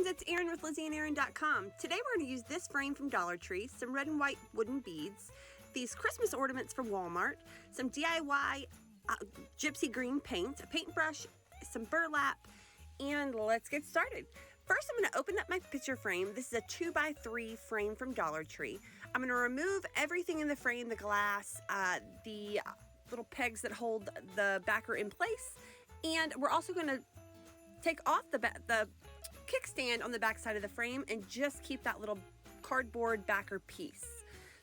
friends, it's Erin with LizzieandErin.com. Today we're going to use this frame from Dollar Tree, some red and white wooden beads, these Christmas ornaments from Walmart, some DIY gypsy green paint, a paintbrush, some burlap, and let's get started. First, I'm going to open up my picture frame. This is a 2x3 frame from Dollar Tree. I'm going to remove everything in the frame, the glass, the little pegs that hold the backer in place, and we're also going to take off the kickstand on the back side of the frame and just keep that little cardboard backer piece.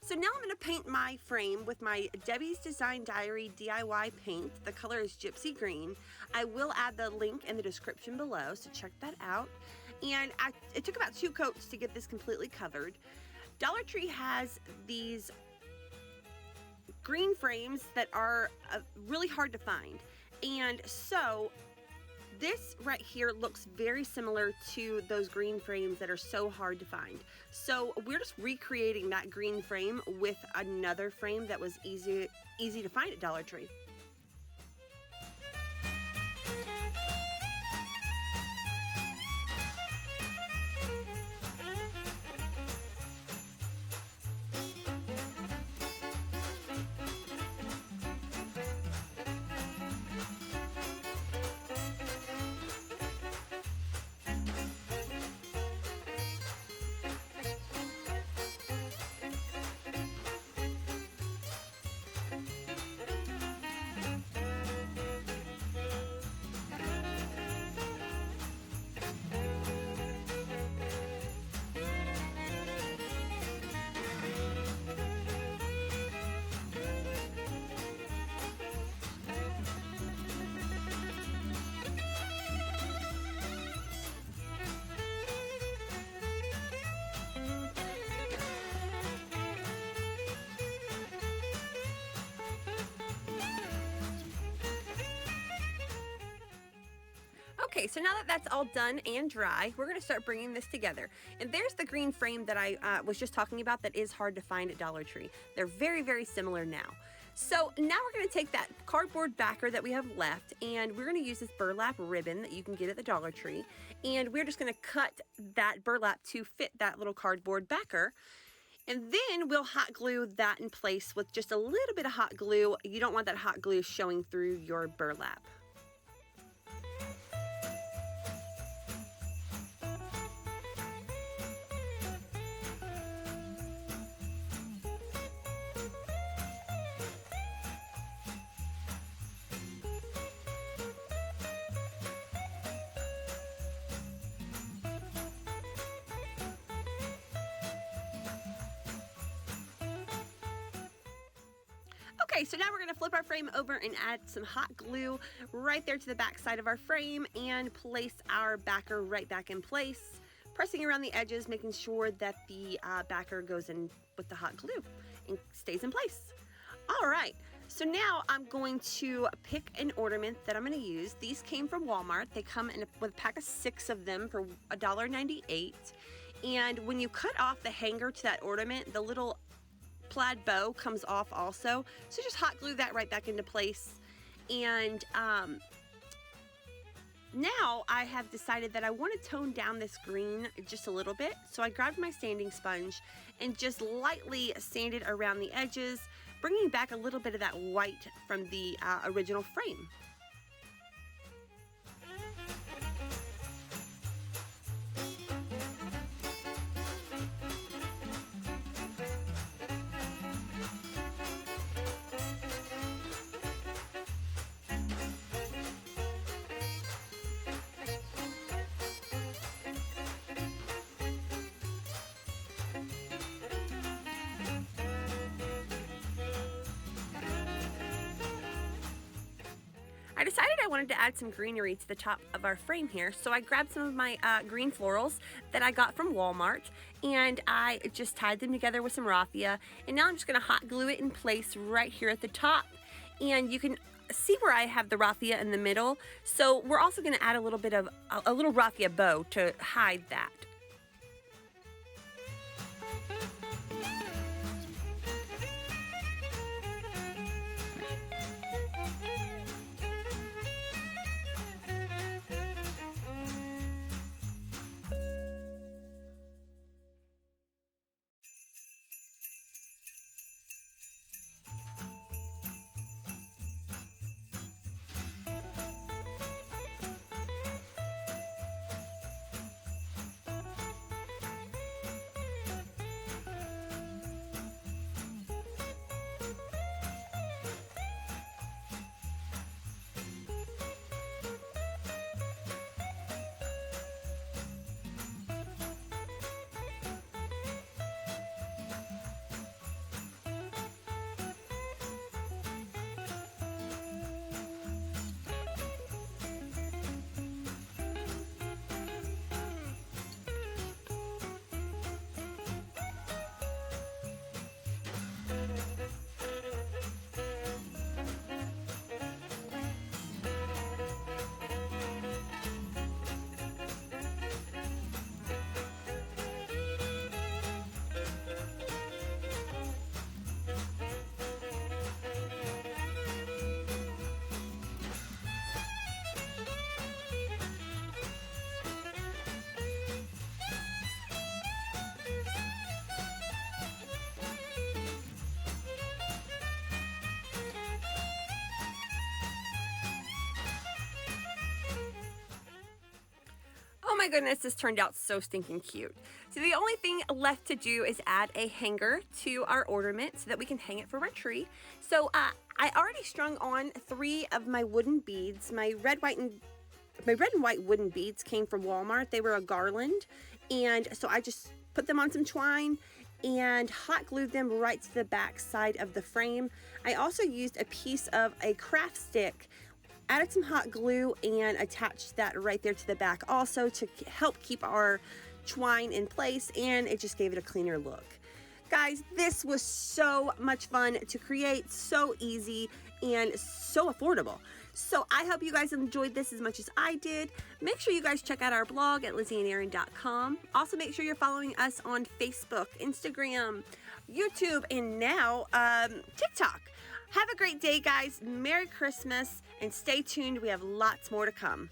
So now I'm going to paint my frame with my Debbie's Design Diary DIY paint. The color is gypsy green. I will add the link in the description below, so check that out. And it took about 2 coats to get this completely covered. Dollar Tree has these green frames that are really hard to find. And so this right here looks very similar to those green frames that are so hard to find. So we're just recreating that green frame with another frame that was easy to find at Dollar Tree. Okay, so now that that's all done and dry, we're going to start bringing this together. And there's the green frame that I was just talking about that is hard to find at Dollar Tree. They're very, very similar now. So now we're going to take that cardboard backer that we have left, and we're going to use this burlap ribbon that you can get at the Dollar Tree. And we're just going to cut that burlap to fit that little cardboard backer. And then we'll hot glue that in place with just a little bit of hot glue. You don't want that hot glue showing through your burlap. Okay, so now we're going to flip our frame over and add some hot glue right there to the back side of our frame and place our backer right back in place, pressing around the edges, making sure that the backer goes in with the hot glue and stays in place. All right, so now I'm going to pick an ornament that I'm going to use. These came from Walmart. They come with a pack of 6 of them for $1.98. And when you cut off the hanger to that ornament, the little plaid bow comes off also, so just hot glue that right back into place. And now I have decided that I want to tone down this green just a little bit, so I grabbed my sanding sponge and just lightly sanded around the edges, bringing back a little bit of that white from the original frame. I decided I wanted to add some greenery to the top of our frame here, so I grabbed some of my green florals that I got from Walmart, and I just tied them together with some raffia, and now I'm just going to hot glue it in place right here at the top. And you can see where I have the raffia in the middle, so we're also going to add a little bit of a little raffia bow to hide that. my goodness, this turned out so stinking cute. So the only thing left to do is add a hanger to our ornament so that we can hang it from our tree. So I already strung on 3 of my wooden beads. My red, and white wooden beads came from Walmart. They were a garland, and so I just put them on some twine and hot glued them right to the back side of the frame. I also used a piece of a craft stick, added some hot glue, and attached that right there to the back also to help keep our twine in place, and it just gave it a cleaner look. Guys, this was so much fun to create, so easy and so affordable. So I hope you guys enjoyed this as much as I did. Make sure you guys check out our blog at lizzieandaaron.com. Also make sure you're following us on Facebook, Instagram, YouTube, and now TikTok. Have a great day, guys. Merry Christmas, and stay tuned. We have lots more to come.